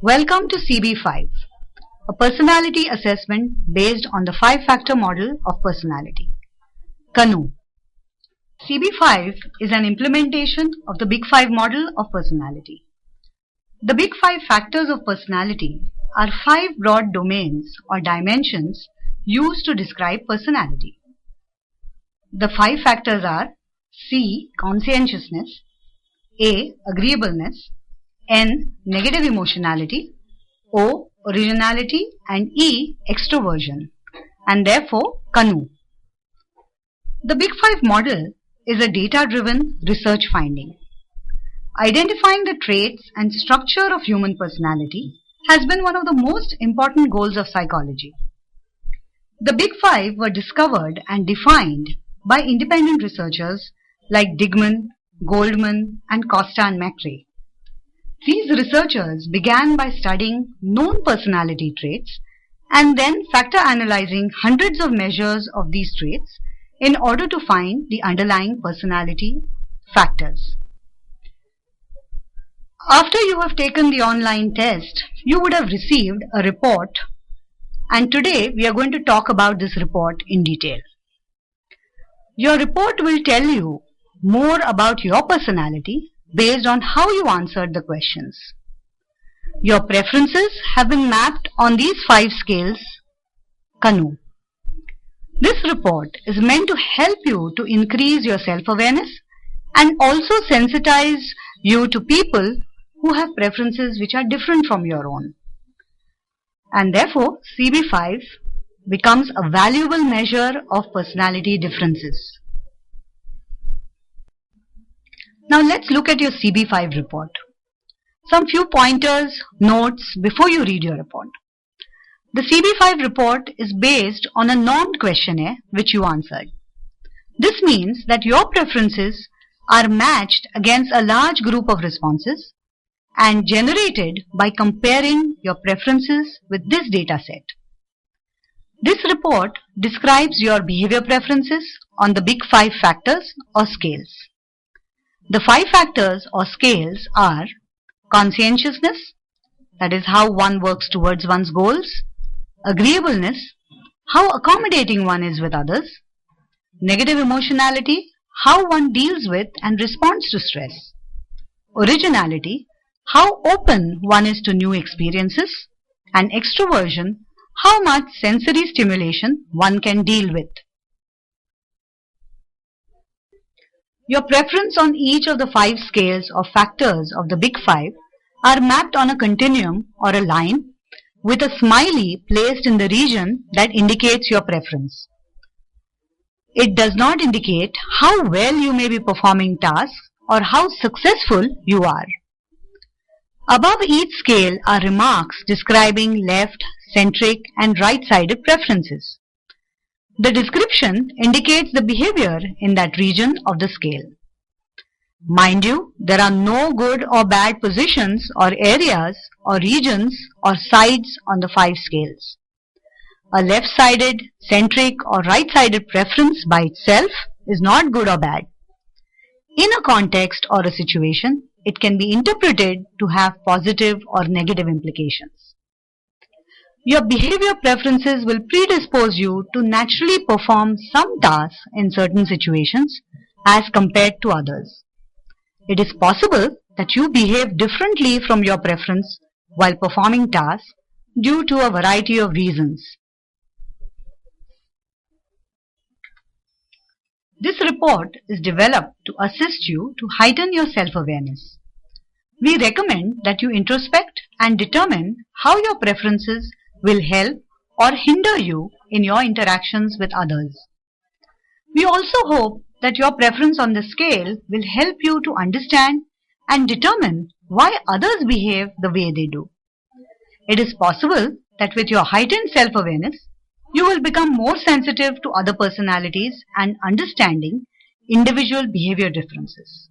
Welcome to CB5, a personality assessment based on the 5-factor model of personality. CANOE. CB5 is an implementation of the Big 5 model of personality. The Big 5 factors of personality are 5 broad domains or dimensions used to describe personality. The 5 factors are C. Conscientiousness, A. Agreeableness, N. Negative emotionality, O. Originality, and E. Extroversion, and therefore CANOE. The Big 5 model is a data-driven research finding. Identifying the traits and structure of human personality has been one of the most important goals of psychology. The Big 5 were discovered and defined by independent researchers like Digman, Goldman, and Costa and McRae. These researchers began by studying known personality traits and then factor analyzing hundreds of measures of these traits in order to find the underlying personality factors. After you have taken the online test, you would have received a report, and today we are going to talk about this report in detail. Your report will tell you more about your personality based on how you answered the questions. Your preferences have been mapped on these 5 scales, CANOE. This report is meant to help you to increase your self-awareness and also sensitize you to people who have preferences which are different from your own. And therefore, CB5 becomes a valuable measure of personality differences. Now let's look at your CB5 report. Some few pointers, notes before you read your report. The CB5 report is based on a normed questionnaire which you answered. This means that your preferences are matched against a large group of responses and generated by comparing your preferences with this data set. This report describes your behavior preferences on the Big 5 factors or scales. The 5 factors or scales are conscientiousness, that is how one works towards one's goals, agreeableness, how accommodating one is with others, negative emotionality, how one deals with and responds to stress, originality, how open one is to new experiences, and extroversion, how much sensory stimulation one can deal with. Your preference on each of the 5 scales or factors of the Big 5 are mapped on a continuum or a line with a smiley placed in the region that indicates your preference. It does not indicate how well you may be performing tasks or how successful you are. Above each scale are remarks describing left, centric, and right-sided preferences. The description indicates the behavior in that region of the scale. Mind you, there are no good or bad positions or areas or regions or sides on the 5 scales. A left-sided, centric, or right-sided preference by itself is not good or bad. In a context or a situation, it can be interpreted to have positive or negative implications. Your behavior preferences will predispose you to naturally perform some tasks in certain situations as compared to others. It is possible that you behave differently from your preference while performing tasks due to a variety of reasons. This report is developed to assist you to heighten your self-awareness. We recommend that you introspect and determine how your preferences will help or hinder you in your interactions with others. We also hope that your preference on the scale will help you to understand and determine why others behave the way they do. It is possible that with your heightened self-awareness, you will become more sensitive to other personalities and understanding individual behavior differences.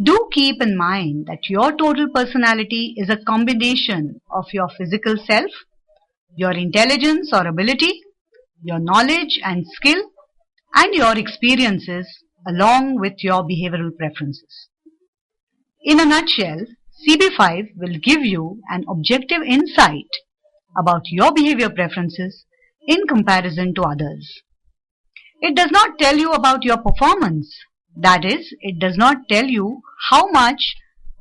Do keep in mind that your total personality is a combination of your physical self, your intelligence or ability, your knowledge and skill, and your experiences along with your behavioral preferences. In a nutshell, CB5 will give you an objective insight about your behavior preferences in comparison to others. It does not tell you about your performance. That is, it does not tell you how much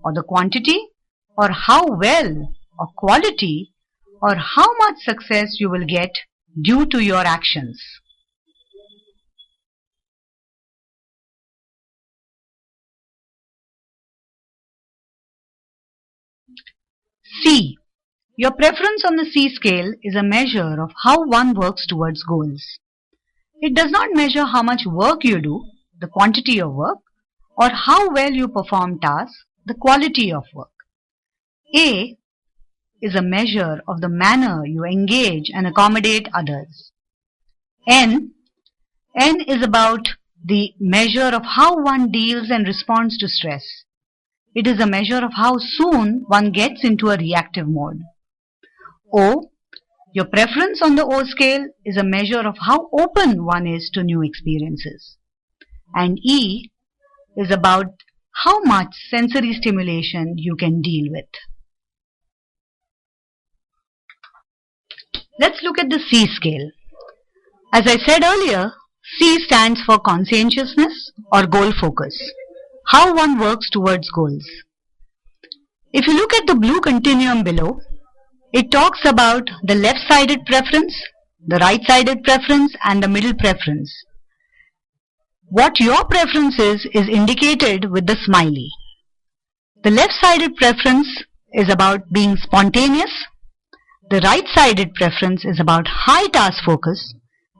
or the quantity or how well or quality or how much success you will get due to your actions. C. Your preference on the C scale is a measure of how one works towards goals. It does not measure how much work you do, the quantity of work, or how well you perform tasks, the quality of work. A is a measure of the manner you engage and accommodate others. N is about the measure of how one deals and responds to stress. It is a measure of how soon one gets into a reactive mode. O, your preference on the O scale is a measure of how open one is to new experiences. And E is about how much sensory stimulation you can deal with. Let's look at the C scale. As I said earlier, C stands for conscientiousness or goal focus, how one works towards goals. If you look at the blue continuum below, it talks about the left-sided preference, the right-sided preference, and the middle preference. What your preference is indicated with the smiley. The left-sided preference is about being spontaneous, the right-sided preference is about high task focus,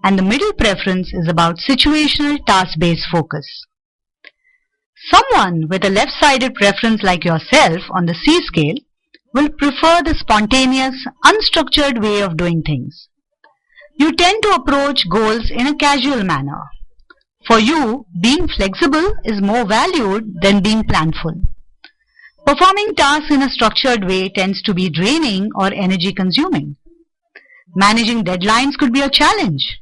and the middle preference is about situational task-based focus. Someone with a left-sided preference like yourself on the C scale will prefer the spontaneous, unstructured way of doing things. You tend to approach goals in a casual manner. For you, being flexible is more valued than being planful. Performing tasks in a structured way tends to be draining or energy consuming. Managing deadlines could be a challenge.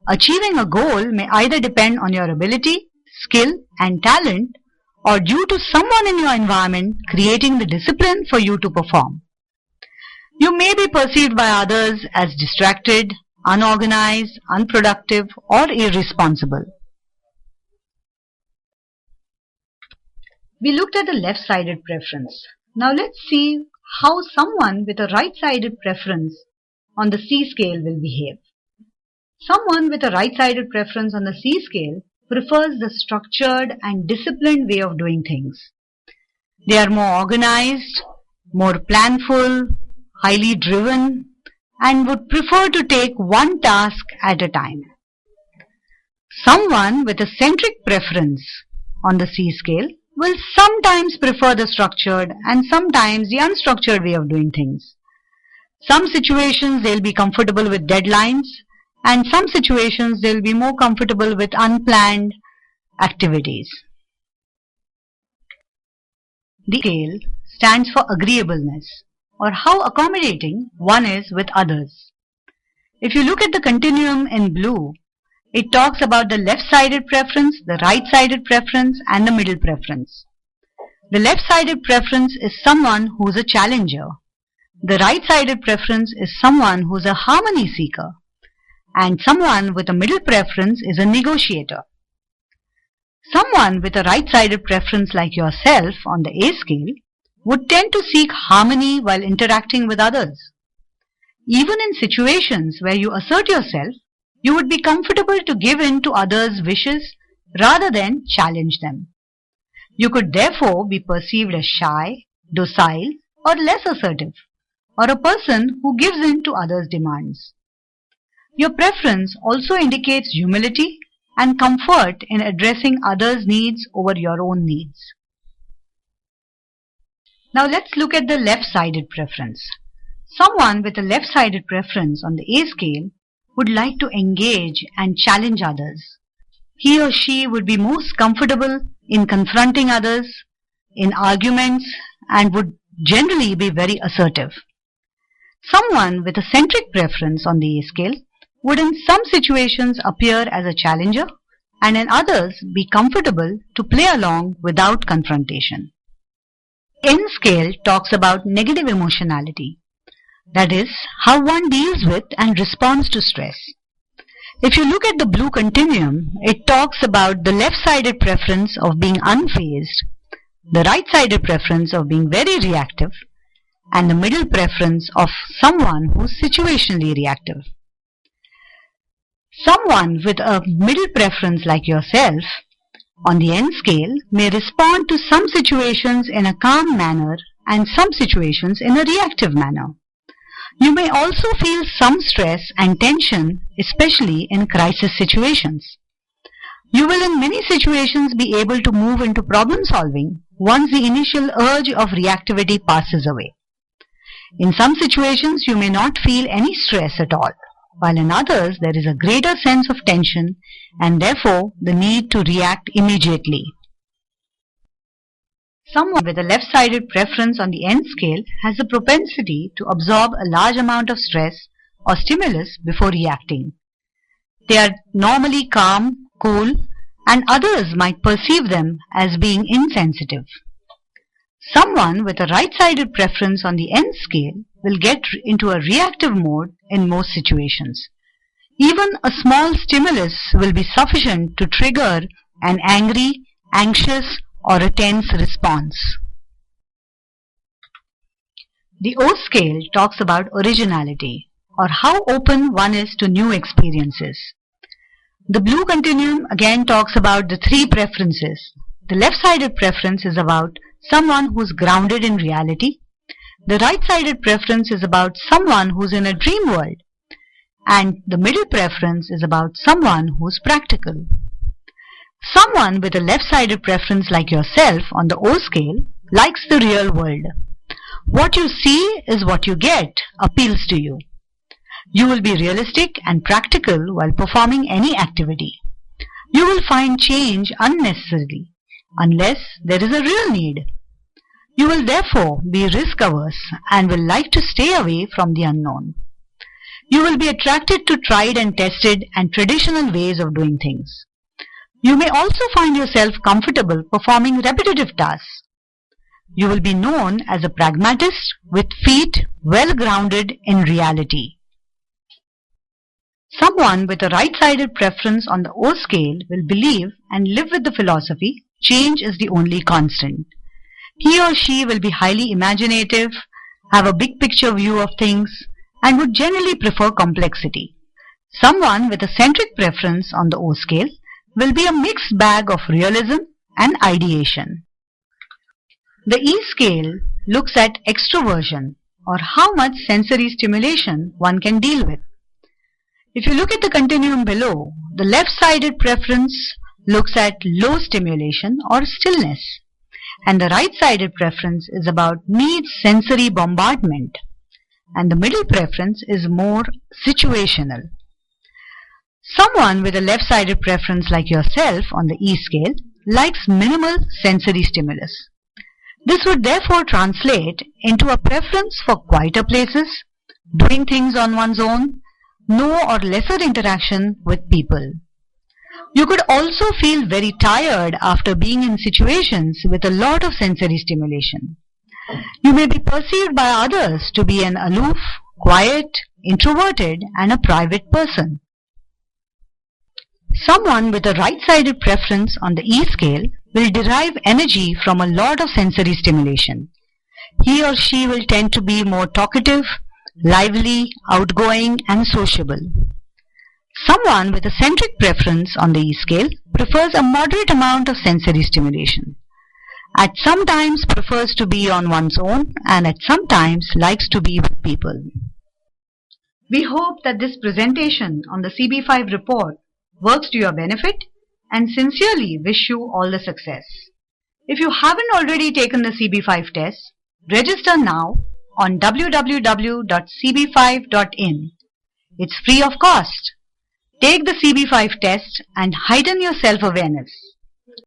Achieving a goal may either depend on your ability, skill, and talent, or due to someone in your environment creating the discipline for you to perform. You may be perceived by others as distracted, unorganized, unproductive, or irresponsible. We looked at the left-sided preference. Now let's see how someone with a right-sided preference on the C scale will behave. Someone with a right-sided preference on the C scale prefers the structured and disciplined way of doing things. They are more organized, more planful, highly driven, and would prefer to take one task at a time. Someone with a centric preference on the C scale will sometimes prefer the structured and sometimes the unstructured way of doing things. Some situations they'll be comfortable with deadlines, and some situations they'll be more comfortable with unplanned activities. The scale stands for agreeableness, or how accommodating one is with others. If you look at the continuum in blue, it talks about the left-sided preference, the right-sided preference, and the middle preference. The left-sided preference is someone who's a challenger. The right-sided preference is someone who's a harmony seeker. And someone with a middle preference is a negotiator. Someone with a right-sided preference like yourself on the A scale would tend to seek harmony while interacting with others. Even in situations where you assert yourself, you would be comfortable to give in to others' wishes rather than challenge them. You could therefore be perceived as shy, docile, or less assertive, or a person who gives in to others' demands. Your preference also indicates humility and comfort in addressing others' needs over your own needs. Now let's look at the left-sided preference. Someone with a left-sided preference on the A scale would like to engage and challenge others. He or she would be most comfortable in confronting others, in arguments, and would generally be very assertive. Someone with a centric preference on the A scale would in some situations appear as a challenger and in others be comfortable to play along without confrontation. N scale talks about negative emotionality. That is, how one deals with and responds to stress. If you look at the blue continuum, it talks about the left-sided preference of being unfazed, the right-sided preference of being very reactive, and the middle preference of someone who's situationally reactive. Someone with a middle preference like yourself on the N scale may respond to some situations in a calm manner and some situations in a reactive manner. You may also feel some stress and tension, especially in crisis situations. You will in many situations be able to move into problem solving once the initial urge of reactivity passes away. In some situations you may not feel any stress at all, while in others there is a greater sense of tension and therefore the need to react immediately. Someone with a left-sided preference on the N scale has the propensity to absorb a large amount of stress or stimulus before reacting. They are normally calm, cool, and others might perceive them as being insensitive. Someone with a right-sided preference on the N scale will get into a reactive mode in most situations. Even a small stimulus will be sufficient to trigger an angry, anxious, or a tense response. The O scale talks about originality, or how open one is to new experiences. The blue continuum again talks about the three preferences. The left-sided preference is about someone who's grounded in reality. The right-sided preference is about someone who's in a dream world. And the middle preference is about someone who's practical. Someone with a left-sided preference like yourself on the O scale likes the real world. What you see is what you get appeals to you. You will be realistic and practical while performing any activity. You will find change unnecessary unless there is a real need. You will therefore be risk-averse and will like to stay away from the unknown. You will be attracted to tried and tested and traditional ways of doing things. You may also find yourself comfortable performing repetitive tasks. You will be known as a pragmatist with feet well grounded in reality. Someone with a right-sided preference on the O scale will believe and live with the philosophy, change is the only constant. He or she will be highly imaginative, have a big picture view of things, and would generally prefer complexity. Someone with a centric preference on the O scale will be a mixed bag of realism and ideation. The E scale looks at extroversion, or how much sensory stimulation one can deal with. If you look at the continuum below, the left-sided preference looks at low stimulation or stillness, and the right-sided preference is about needs sensory bombardment, and the middle preference is more situational. Someone with a left-sided preference like yourself on the E scale likes minimal sensory stimulus. This would therefore translate into a preference for quieter places, doing things on one's own, no or lesser interaction with people. You could also feel very tired after being in situations with a lot of sensory stimulation. You may be perceived by others to be an aloof, quiet, introverted, and a private person. Someone with a right-sided preference on the E scale will derive energy from a lot of sensory stimulation. He or she will tend to be more talkative, lively, outgoing, and sociable. Someone with a centric preference on the E scale prefers a moderate amount of sensory stimulation. At some times prefers to be on one's own and at some times likes to be with people. We hope that this presentation on the CB5 report works to your benefit and sincerely wish you all the success. If you haven't already taken the CB5 test, register now on www.cb5.in. It's free of cost. Take the CB5 test and heighten your self-awareness.